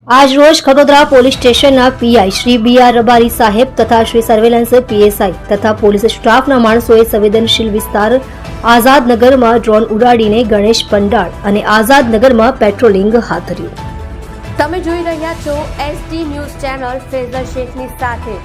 આજ રોજ ખગોદરા પોલીસ સ્ટેશનના પીઆઈ શ્રી બી.આર. રબારી સાહેબ તથા શ્રી સર્વેલન્સ પીએસઆઈ તથા પોલીસ સ્ટાફના માણસોએ સંવેદનશીલ વિસ્તાર આઝાદનગરમાં ડ્રોન ઉડાડીને ગણેશ પંડાળ અને આઝાદનગરમાં પેટ્રોલિંગ હાથ ધર્યું. તમે જોઈ રહ્યા છો SD ન્યૂઝ ચેનલ ફેઝર શેખની સાથે.